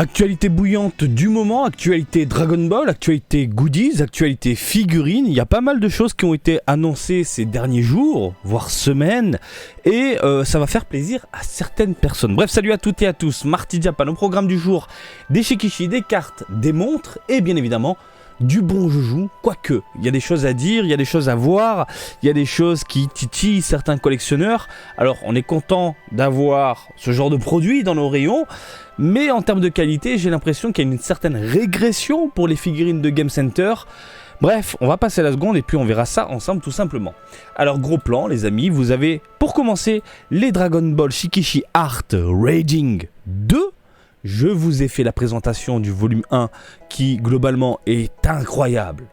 Actualité bouillante du moment, actualité Dragon Ball, actualité goodies, actualité figurines. Il y a pas mal de choses qui ont été annoncées ces derniers jours, voire semaines, et ça va faire plaisir à certaines personnes. Bref, salut à toutes et à tous, Marty Diapan au programme du jour, des shikishi, des cartes, des montres, et bien évidemment, du bon joujou, quoique, il y a des choses à dire, il y a des choses à voir, il y a des choses qui titillent certains collectionneurs. Alors, on est content d'avoir ce genre de produit dans nos rayons, mais en termes de qualité, j'ai l'impression qu'il y a une certaine régression pour les figurines de Game Center. Bref, on va passer à la seconde et puis on verra ça ensemble tout simplement. Alors, gros plan, les amis, vous avez, pour commencer, les Dragon Ball Shikishi Art Raging 2. Je vous ai fait la présentation du volume 1 qui, globalement, est incroyable.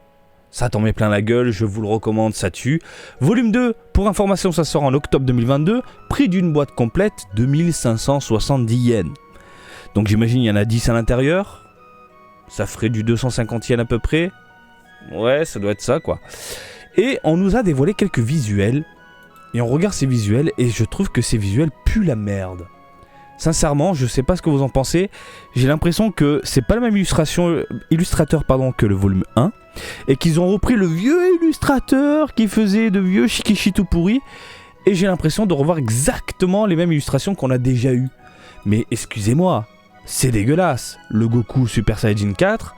Ça t'en met plein la gueule, je vous le recommande, ça tue. Volume 2, pour information, ça sort en octobre 2022. Prix d'une boîte complète, 2570 yens. Donc j'imagine il y en a 10 à l'intérieur. Ça ferait du 250 yens à peu près. Ouais, ça doit être ça, quoi. Et on nous a dévoilé quelques visuels. Et on regarde ces visuels et je trouve que ces visuels puent la merde. Sincèrement, je sais pas ce que vous en pensez. J'ai l'impression que c'est pas le même illustrateur que le volume 1. Et qu'ils ont repris le vieux illustrateur qui faisait de vieux shikishi tout pourris. Et j'ai l'impression de revoir exactement les mêmes illustrations qu'on a déjà eues. Mais excusez-moi, c'est dégueulasse. Le Goku Super Saiyajin 4,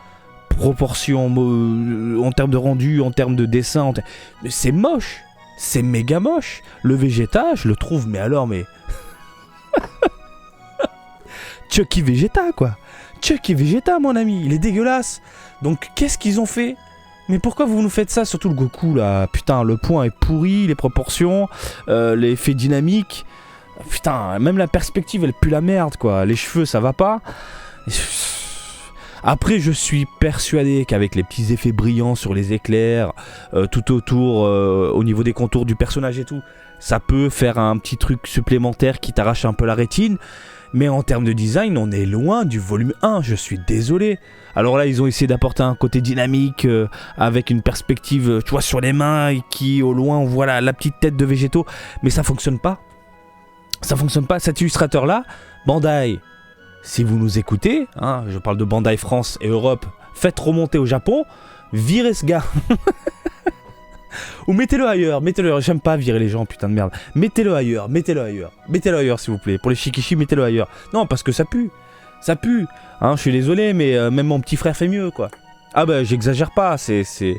proportion en termes de rendu, en termes de dessin, mais c'est moche. C'est méga moche. Le Vegeta, je le trouve, mais alors, mais... Chucky Vegeta, quoi. Chucky Vegeta, mon ami, il est dégueulasse. Donc, qu'est-ce qu'ils ont fait? Mais pourquoi vous nous faites ça? Surtout le Goku, là. Putain, le point est pourri, les proportions, l'effet dynamique. Putain, même la perspective, elle pue la merde, quoi. Les cheveux, ça va pas. Après, je suis persuadé qu'avec les petits effets brillants sur les éclairs, tout autour, au niveau des contours du personnage et tout, ça peut faire un petit truc supplémentaire qui t'arrache un peu la rétine. Mais en termes de design, on est loin du volume 1, je suis désolé. Alors là, ils ont essayé d'apporter un côté dynamique, avec une perspective, tu vois, sur les mains, et qui, au loin, on voit la petite tête de Végéto. Mais ça fonctionne pas. Ça fonctionne pas. Cet illustrateur-là, Bandai, si vous nous écoutez, hein, je parle de Bandai France et Europe, faites remonter au Japon, virez ce gars. Ou mettez-le ailleurs, j'aime pas virer les gens, putain de merde. Mettez-le ailleurs s'il vous plaît. Pour les shikishi, mettez-le ailleurs. Non, parce que ça pue, hein, je suis désolé, mais même mon petit frère fait mieux, quoi. Ah bah, j'exagère pas, c'est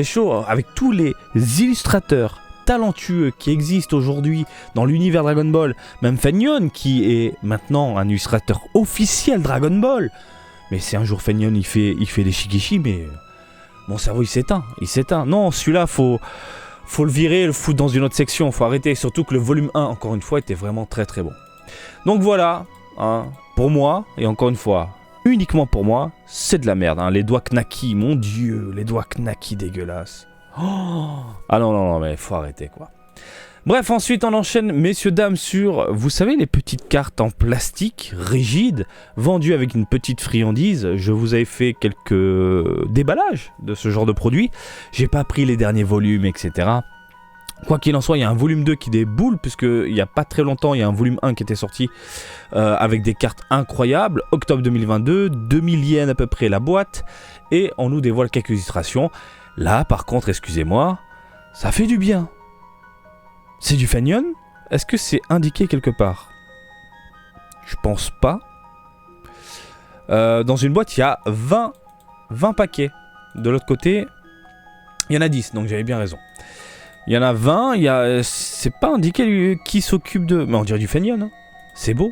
chaud. Avec tous les illustrateurs talentueux qui existent aujourd'hui dans l'univers Dragon Ball, même Fenyon qui est maintenant un illustrateur officiel Dragon Ball. Mais si un jour Fenyon il fait des shikishi, mais... Mon cerveau il s'éteint. Non, celui-là faut le virer et le foutre dans une autre section, faut arrêter. Surtout que le volume 1, encore une fois, était vraiment très très bon. Donc voilà, hein, pour moi, et encore une fois, uniquement pour moi, c'est de la merde. Hein. Les doigts Knaki, mon dieu, les doigts Knaki dégueulasses. Oh ah non, mais faut arrêter, quoi. Bref, ensuite on enchaîne, messieurs, dames, sur, vous savez, les petites cartes en plastique, rigides, vendues avec une petite friandise. Je vous avais fait quelques déballages de ce genre de produit. J'ai pas pris les derniers volumes, etc. Quoi qu'il en soit, il y a un volume 2 qui déboule, puisqu'il n'y a pas très longtemps, il y a un volume 1 qui était sorti avec des cartes incroyables. Octobre 2022, 2000 yens à peu près la boîte, et on nous dévoile quelques illustrations. Là, par contre, excusez-moi, ça fait du bien. C'est du Fenyon? Est-ce que c'est indiqué quelque part? Je pense pas. Dans une boîte, il y a 20 paquets. De l'autre côté, il y en a 10, donc j'avais bien raison. Il y en a 20, c'est pas indiqué qui s'occupe de... Mais on dirait du Fenyon, hein. C'est beau.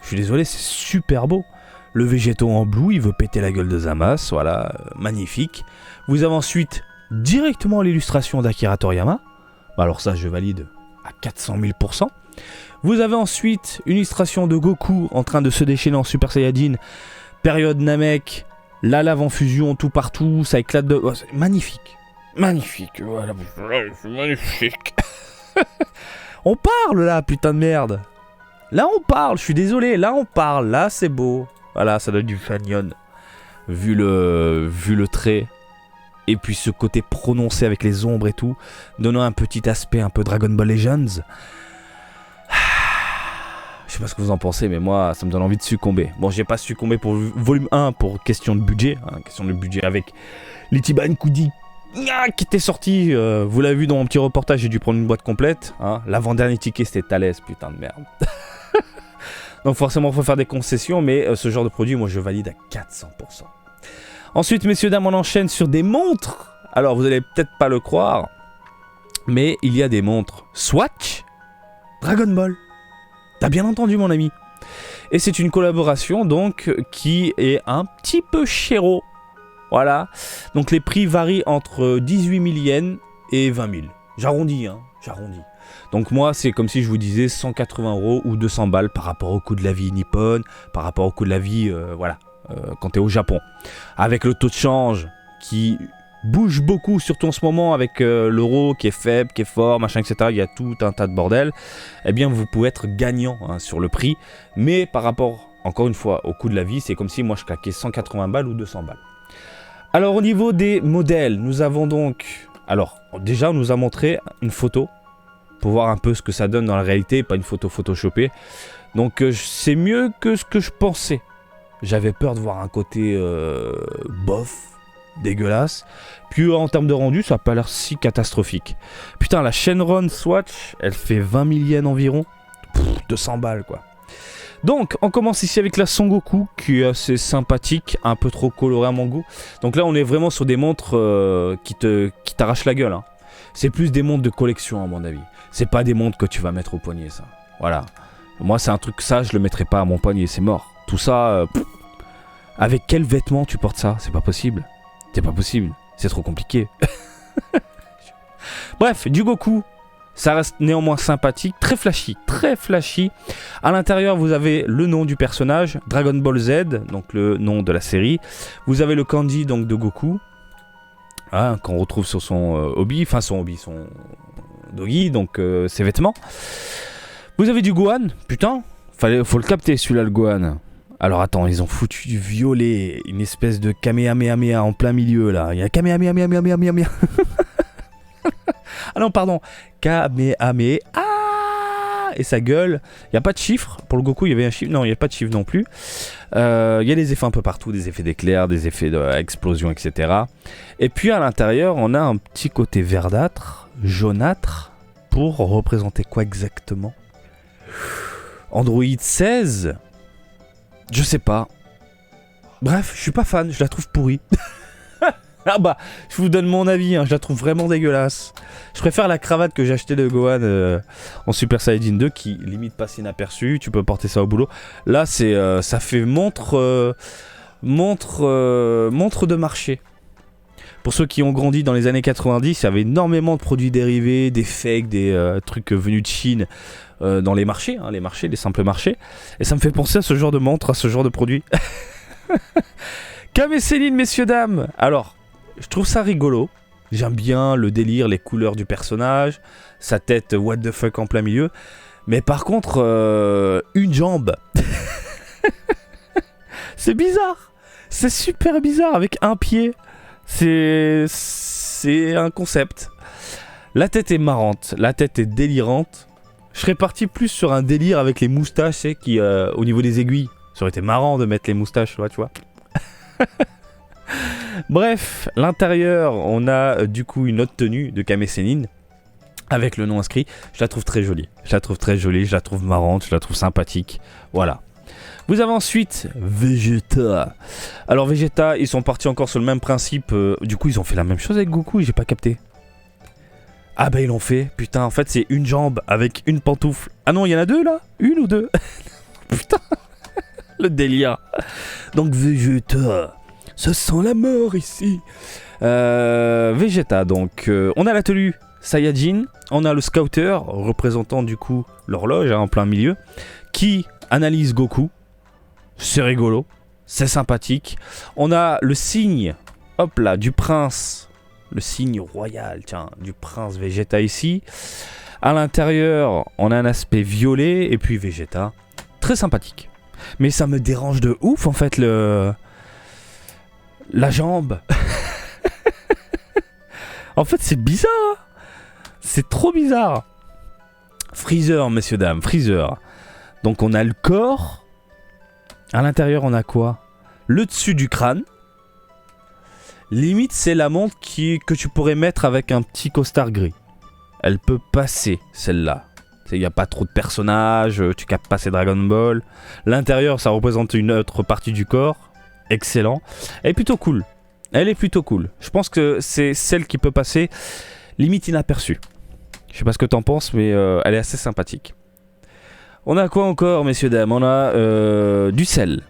Je suis désolé, c'est super beau. Le Végéto en blue, il veut péter la gueule de Zamasu, voilà, magnifique. Vous avez ensuite directement l'illustration d'Akira Toriyama. Bah alors ça, je valide à 400 000%. Vous avez ensuite une illustration de Goku en train de se déchaîner en Super Saiyajin. Période Namek, la lave en fusion tout partout, ça éclate de... Oh, c'est magnifique. Magnifique, voilà, c'est magnifique. On parle là, putain de merde. Là on parle, je suis désolé, là on parle, là c'est beau. Voilà, ça donne du Fenyon. Vu le trait. Et puis ce côté prononcé avec les ombres et tout, donnant un petit aspect un peu Dragon Ball Legends. Je sais pas ce que vous en pensez, mais moi, ça me donne envie de succomber. Bon, j'ai pas succombé pour volume 1 pour question de budget. Question de budget avec l'Ichiban Kudi qui était sorti. Vous l'avez vu dans mon petit reportage, j'ai dû prendre une boîte complète. L'avant-dernier ticket, c'était Thalès, putain de merde. Donc forcément, il faut faire des concessions, mais ce genre de produit, moi, je valide à 400%. Ensuite, messieurs, dames, on enchaîne sur des montres. Alors, vous allez peut-être pas le croire, mais il y a des montres Swatch Dragon Ball. T'as bien entendu, mon ami. Et c'est une collaboration, donc, qui est un petit peu chéro. Voilà. Donc, les prix varient entre 18 000 yens et 20 000. J'arrondis, j'arrondis. Donc moi, c'est comme si je vous disais 180 € ou 200 balles par rapport au coût de la vie nippone, par rapport au coût de la vie, quand t'es au Japon. Avec le taux de change qui bouge beaucoup, surtout en ce moment, avec l'euro qui est faible, qui est fort, machin, etc. Il y a tout un tas de bordel. Eh bien, vous pouvez être gagnant sur le prix. Mais par rapport, encore une fois, au coût de la vie, c'est comme si moi, je claquais 180 balles ou 200 balles. Alors, au niveau des modèles, nous avons donc... Alors, déjà, on nous a montré une photo pour voir un peu ce que ça donne dans la réalité, pas une photo photoshopée. Donc c'est mieux que ce que je pensais. J'avais peur de voir un côté bof, dégueulasse. Puis en termes de rendu, ça n'a pas l'air si catastrophique. Putain, la Shenron Swatch, elle fait 20 000 yens environ. 200 balles quoi. Donc on commence ici avec la Son Goku, qui est assez sympathique, un peu trop colorée à mon goût. Donc là on est vraiment sur des montres qui t'arrachent la gueule. C'est plus des montres de collection à mon avis. C'est pas des montres que tu vas mettre au poignet, ça. Voilà. Moi, c'est un truc, ça, je le mettrai pas à mon poignet, c'est mort. Tout ça, avec quel vêtement tu portes ça? C'est pas possible. C'est pas possible. C'est trop compliqué. Bref, du Goku, ça reste néanmoins sympathique, très flashy, très flashy. À l'intérieur, vous avez le nom du personnage, Dragon Ball Z, donc le nom de la série. Vous avez le kanji, donc de Goku, qu'on retrouve sur son son dogi, donc ses vêtements. Vous avez du Gohan, putain, faut le capter celui-là, le Gohan. Alors attends, ils ont foutu du violet, une espèce de Kamehameha en plein milieu là. Il y a Kamehameha. Ah non, pardon, Kamehameha. Et sa gueule, il n'y a pas de chiffre. Pour le Goku, il y avait un chiffre. Non, il n'y a pas de chiffre non plus. Il y a des effets un peu partout, des effets d'éclair, des effets d'explosion, etc. Et puis à l'intérieur, on a un petit côté verdâtre, jaunâtre, pour représenter quoi exactement? Android 16? Je sais pas. Bref, je suis pas fan, je la trouve pourrie. Ah bah, je vous donne mon avis, je la trouve vraiment dégueulasse. Je préfère la cravate que j'ai achetée de Gohan en Super Saiyajin 2 qui limite passe inaperçue, tu peux porter ça au boulot. Là, ça fait montre de marché. Pour ceux qui ont grandi dans les années 90, il y avait énormément de produits dérivés, des fakes, des trucs venus de Chine dans les marchés, les simples marchés. Et ça me fait penser à ce genre de montre, à ce genre de produit. Kame Sennin, messieurs, dames. Alors, je trouve ça rigolo. J'aime bien le délire, les couleurs du personnage, sa tête what the fuck en plein milieu. Mais par contre, une jambe. C'est bizarre. C'est super bizarre avec un pied. C'est un concept. La tête est marrante, la tête est délirante. Je serais parti plus sur un délire avec les moustaches, qui au niveau des aiguilles. Ça aurait été marrant de mettre les moustaches, là, tu vois. Bref, l'intérieur, on a du coup une autre tenue de Kame Sennin avec le nom inscrit. Je la trouve très jolie. Je la trouve marrante, je la trouve sympathique. Voilà. Vous avez ensuite Vegeta. Alors Vegeta, ils sont partis encore sur le même principe. Du coup, ils ont fait la même chose avec Goku, j'ai pas capté. Ah bah ils l'ont fait. Putain, en fait, c'est une jambe avec une pantoufle. Ah non, il y en a deux là? Une ou deux? Putain, le délire. Donc Vegeta, ça sent la mort ici. Vegeta, donc on a la tenue Saiyajin, on a le scouter représentant du coup l'horloge en plein milieu qui analyse Goku. C'est rigolo, c'est sympathique. On a le signe, hop là, du prince, le signe royal, tiens, du prince Vegeta ici. À l'intérieur, on a un aspect violet et puis Vegeta, très sympathique. Mais ça me dérange de ouf en fait la jambe. En fait, c'est bizarre. C'est trop bizarre. Freezer, messieurs dames, Freezer. Donc on a le corps. À l'intérieur, on a quoi? Le dessus du crâne. Limite, c'est la montre que tu pourrais mettre avec un petit costard gris. Elle peut passer, celle-là. Il n'y a pas trop de personnages, tu captes pas ces Dragon Ball. L'intérieur, ça représente une autre partie du corps. Excellent. Elle est plutôt cool. Elle est plutôt cool. Je pense que c'est celle qui peut passer limite inaperçue. Je sais pas ce que t'en penses, mais elle est assez sympathique. On a quoi encore, messieurs, dames? On a du sel.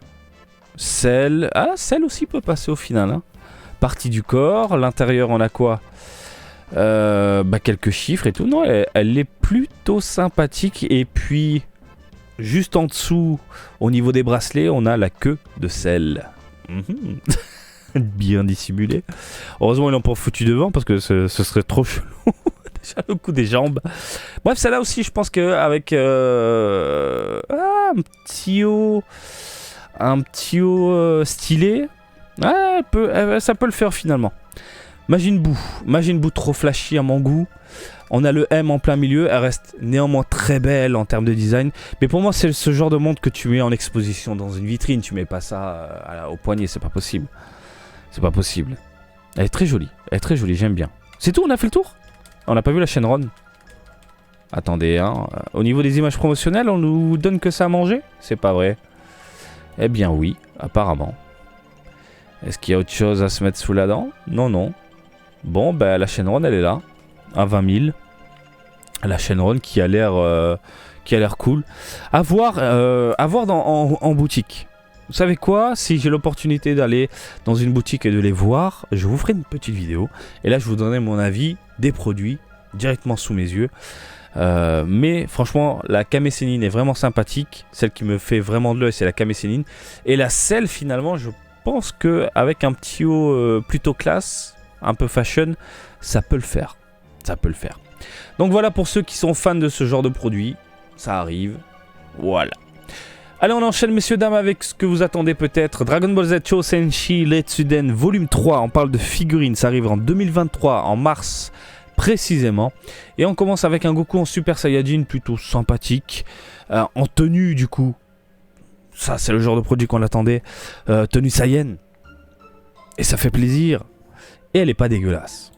Sel. Ah, sel aussi peut passer au final. Hein. Partie du corps. L'intérieur, on a quoi? Quelques chiffres et tout. Non, elle est plutôt sympathique. Et puis, juste en dessous, au niveau des bracelets, on a la queue de sel. Bien dissimulé. Heureusement, ils l'ont pas foutu devant parce que ce serait trop chelou. Déjà le coup des jambes. Bref, celle-là aussi, je pense qu'avec un petit haut stylé, ça peut le faire finalement. Majin Buu trop flashy à mon goût. On a le M en plein milieu, elle reste néanmoins très belle en termes de design. Mais pour moi, c'est ce genre de montre que tu mets en exposition dans une vitrine. Tu mets pas ça au poignet, c'est pas possible. C'est pas possible. Elle est très jolie, j'aime bien. C'est tout, on a fait le tour? On n'a pas vu la chaîne Ron. Attendez, hein. Au niveau des images promotionnelles, on nous donne que ça à manger? C'est pas vrai. Eh bien oui, apparemment. Est-ce qu'il y a autre chose à se mettre sous la dent? Non. Bon, la chaîne Ron, elle est là. À 20 000. La chaîne Ron qui a l'air cool. À voir en boutique. Vous savez quoi? Si j'ai l'opportunité d'aller dans une boutique et de les voir, je vous ferai une petite vidéo. Et là, je vous donnerai mon avis des produits directement sous mes yeux. Mais franchement, la Kamesenin est vraiment sympathique. Celle qui me fait vraiment de l'œil, c'est la Kamesenin. Et la selle, finalement, je pense qu'avec un petit haut plutôt classe, un peu fashion, ça peut le faire. Donc voilà pour ceux qui sont fans de ce genre de produit. Ça arrive. Voilà. Allez, on enchaîne, messieurs, dames, avec ce que vous attendez peut-être. Dragon Ball Z Chosenshi Letsuden Volume 3. On parle de figurines. Ça arrive en 2023, en mars précisément. Et on commence avec un Goku en Super Saiyajin plutôt sympathique. En tenue, du coup. Ça, c'est le genre de produit qu'on attendait. Tenue Saiyan. Et ça fait plaisir. Et elle est pas dégueulasse.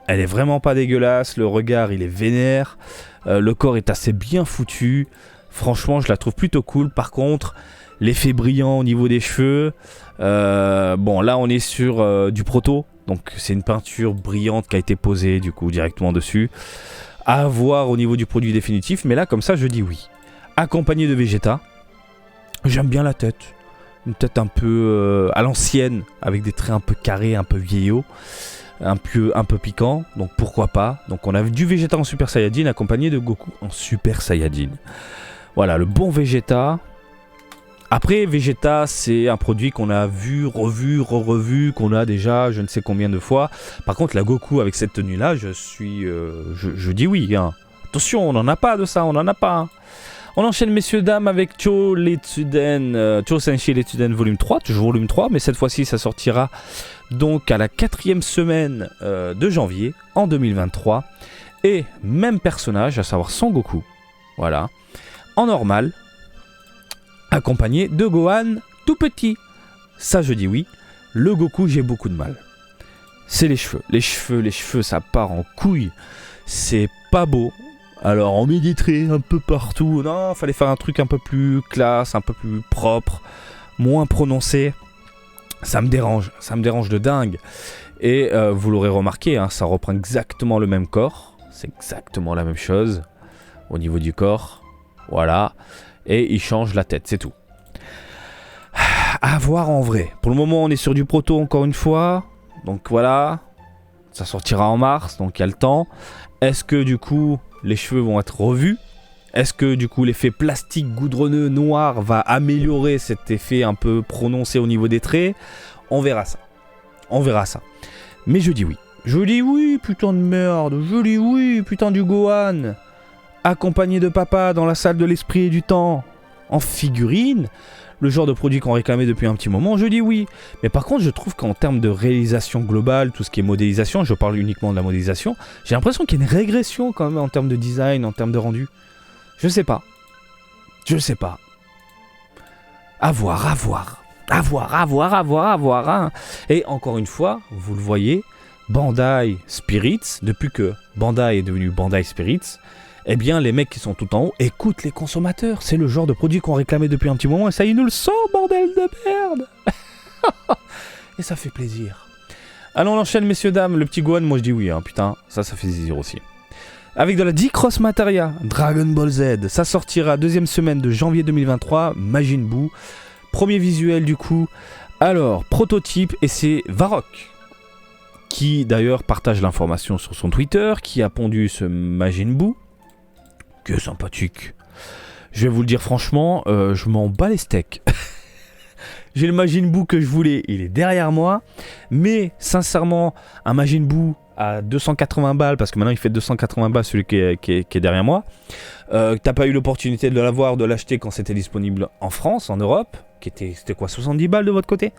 Elle est vraiment pas dégueulasse. Le regard, il est vénère. Le corps est assez bien foutu. Franchement, je la trouve plutôt cool. Par contre, l'effet brillant au niveau des cheveux. Bon, là, on est sur du proto. Donc, c'est une peinture brillante qui a été posée, du coup, directement dessus. À voir au niveau du produit définitif. Mais là, comme ça, je dis oui. Accompagné de Vegeta. J'aime bien la tête. Une tête un peu à l'ancienne. Avec des traits un peu carrés, un peu vieillots. Un peu piquant. Donc, pourquoi pas. Donc, on a du Vegeta en Super Saiyajin accompagné de Goku en Super Saiyajin. Voilà, le bon Vegeta. Après, Vegeta, c'est un produit qu'on a vu, revu, qu'on a déjà je ne sais combien de fois. Par contre, la Goku avec cette tenue-là, je dis oui. Hein. Attention, on n'en a pas de ça, on n'en a pas. Hein. On enchaîne, messieurs, dames, avec Chosenshi Letsuden Volume 3, toujours Volume 3, mais cette fois-ci, ça sortira donc à la 4e semaine de janvier, en 2023. Et même personnage, à savoir Son Goku. Voilà. En normal, accompagné de Gohan tout petit. Ça, je dis oui. Le Goku, j'ai beaucoup de mal. C'est les cheveux. Les cheveux, ça part en couille. C'est pas beau. Alors, on met des traits un peu partout. Non, fallait faire un truc un peu plus classe, un peu plus propre, moins prononcé. Ça me dérange de dingue. Et vous l'aurez remarqué, hein, ça reprend exactement le même corps. C'est exactement la même chose au niveau du corps. Voilà. Et il change la tête, c'est tout. À voir en vrai. Pour le moment, on est sur du proto encore une fois. Donc voilà. Ça sortira en mars, donc il y a le temps. Est-ce que du coup, les cheveux vont être revus? Est-ce que du coup, l'effet plastique goudronneux noir va améliorer cet effet un peu prononcé au niveau des traits? On verra ça. Mais je dis oui. Je dis oui, putain de merde. Je dis oui, putain du Gohan. Accompagné de papa dans la salle de l'esprit et du temps, en figurine, le genre de produit qu'on réclamait depuis un petit moment, je dis oui. Mais par contre, je trouve qu'en termes de réalisation globale, tout ce qui est modélisation, je parle uniquement de la modélisation, j'ai l'impression qu'il y a une régression quand même en termes de design, en termes de rendu. Je sais pas. À voir, à voir. À voir, à voir, à voir, à voir. Hein. Et encore une fois, vous le voyez, Bandai Spirits, depuis que Bandai est devenu Bandai Spirits, eh bien les mecs qui sont tout en haut écoutent les consommateurs. C'est le genre de produit qu'on réclamait depuis un petit moment et ça ils nous le sortent, bordel de merde. Et ça fait plaisir. Allons, on enchaîne, messieurs, dames. Le petit Gohan, moi je dis oui, hein, putain, ça fait plaisir aussi. Avec de la D-Cross Materia, Dragon Ball Z, ça sortira deuxième semaine de janvier 2023, Majin Buu. Premier visuel du coup. Alors, prototype, et c'est Varrock, qui d'ailleurs partage l'information sur son Twitter, qui a pondu ce Majin Buu. Que sympathique. Je vais vous le dire franchement, je m'en bats les steaks. J'ai le Majin Buu que je voulais, il est derrière moi. Mais sincèrement, un Majin Buu à 280 balles, parce que maintenant il fait 280 balles celui qui est derrière moi. T'as pas eu l'opportunité de l'avoir, de l'acheter quand c'était disponible en France, en Europe, c'était quoi, 70 balles de votre côté.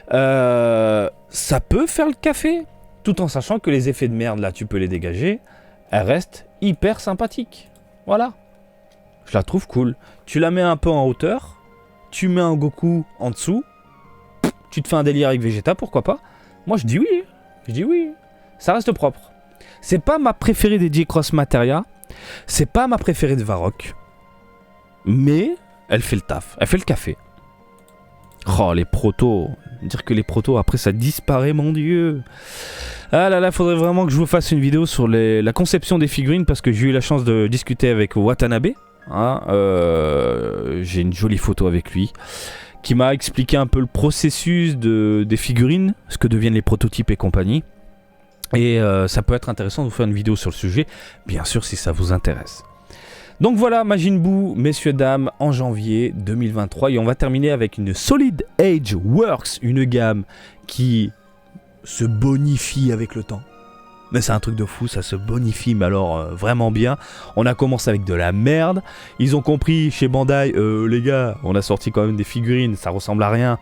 Ça peut faire le café, tout en sachant que les effets de merde là, tu peux les dégager. Elle reste hyper sympathique. Voilà. Je la trouve cool. Tu la mets un peu en hauteur, tu mets un Goku en dessous, tu te fais un délire avec Vegeta, pourquoi pas. Moi je dis oui. Je dis oui. Ça reste propre. C'est pas ma préférée des D-Cross Materia. C'est pas ma préférée de Varrock. Mais elle fait le taf. Elle fait le café. Oh, les protos. Dire que les protos, après, ça disparaît, mon Dieu. Ah là là, faudrait vraiment que je vous fasse une vidéo sur la conception des figurines, parce que j'ai eu la chance de discuter avec Watanabe. Hein, j'ai une jolie photo avec lui, qui m'a expliqué un peu le processus des figurines, ce que deviennent les prototypes et compagnie. Et ça peut être intéressant de vous faire une vidéo sur le sujet, bien sûr si ça vous intéresse. Donc voilà, Majin Buu, messieurs, dames, en janvier 2023. Et on va terminer avec une Solid Age Works, une gamme qui se bonifie avec le temps. Mais c'est un truc de fou, ça se bonifie, mais alors vraiment bien. On a commencé avec de la merde. Ils ont compris chez Bandai, les gars, on a sorti quand même des figurines, ça ressemble à rien.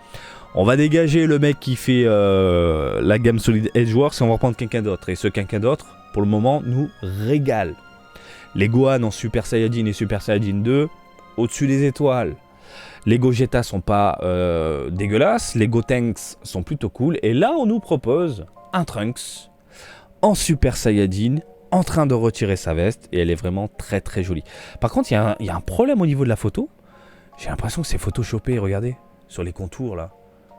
On va dégager le mec qui fait la gamme Solid Edgeworks et on va reprendre quelqu'un d'autre. Et ce quelqu'un d'autre, pour le moment, nous régale. Les Gohan en Super Saiyajin et Super Saiyajin 2, au-dessus des étoiles. Les Gogeta sont pas dégueulasses, les Gotenks sont plutôt cool. Et là, on nous propose un Trunks en Super Saiyajin, en train de retirer sa veste. Et elle est vraiment très très jolie. Par contre, il y a un problème au niveau de la photo. J'ai l'impression que c'est photoshopé, regardez, sur les contours là.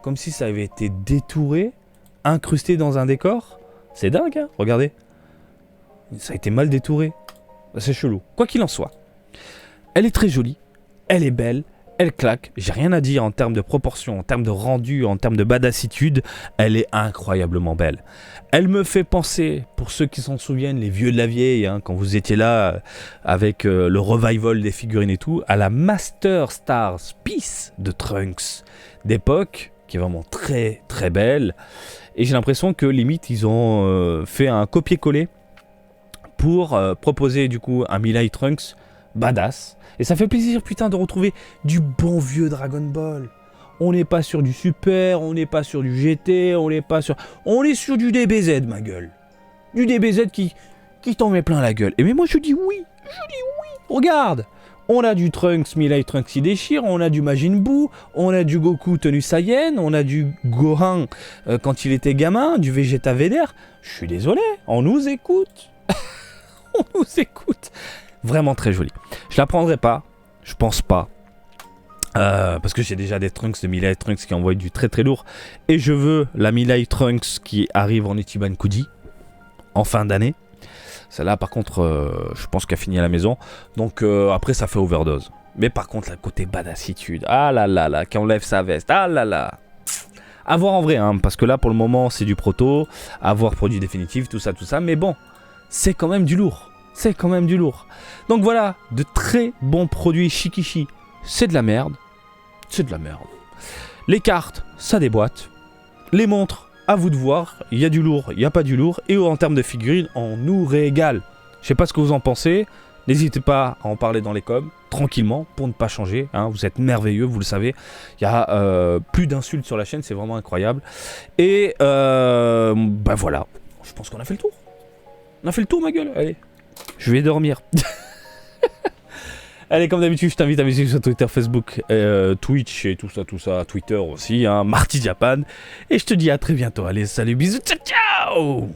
Comme si ça avait été détouré, incrusté dans un décor. C'est dingue, hein, regardez. Ça a été mal détouré. C'est chelou. Quoi qu'il en soit, elle est très jolie, elle est belle, elle claque. J'ai rien à dire en termes de proportion, en termes de rendu, en termes de badassitude. Elle est incroyablement belle. Elle me fait penser, pour ceux qui s'en souviennent, les vieux de la vieille, hein, quand vous étiez là avec le revival des figurines et tout, à la Master Stars Peace de Trunks d'époque, qui est vraiment très très belle. Et j'ai l'impression que limite ils ont fait un copier-coller pour proposer du coup un Melee Trunks badass. Et ça fait plaisir putain de retrouver du bon vieux Dragon Ball. On n'est pas sur du Super, on n'est pas sur du GT, on est sur du DBZ, ma gueule. Du DBZ qui t'en met plein la gueule. Et mais moi je dis oui. Regarde, on a du Trunks, Melee Trunks qui déchire, on a du Majin Buu, on a du Goku tenu Saiyan, on a du Gohan quand il était gamin, du Vegeta Vénère. Je suis désolé, on nous écoute. On nous écoute. Vraiment très joli. Je la prendrai pas. Je pense pas. Parce que j'ai déjà des Trunks de Melee Trunks qui envoient du très très lourd. Et je veux la Melee Trunks qui arrive en Ichiban Kuji en fin d'année. Celle-là par contre je pense qu'elle finit à la maison. Donc après ça fait overdose. Mais par contre la côté badassitude. Ah là là là. Qui enlève sa veste. Ah là là. À voir en vrai hein, parce que là pour le moment c'est du proto. À voir produit définitif. Tout ça. Mais bon. C'est quand même du lourd. Donc voilà, de très bons produits Shikishi. C'est de la merde. Les cartes, ça déboîte. Les montres, à vous de voir. Il y a du lourd, il n'y a pas du lourd. Et en termes de figurines, on nous régale. Je sais pas ce que vous en pensez. N'hésitez pas à en parler dans les coms, tranquillement, pour ne pas changer. Hein. Vous êtes merveilleux, vous le savez. Il y a plus d'insultes sur la chaîne, c'est vraiment incroyable. Et bah voilà, je pense qu'on a fait le tour. On a fait le tour, ma gueule. Allez, je vais dormir. Allez, comme d'habitude, je t'invite à me suivre sur Twitter, Facebook, Twitch et tout ça, Twitter aussi, hein, Marty Japan. Et je te dis à très bientôt. Allez, salut, bisous, ciao, ciao.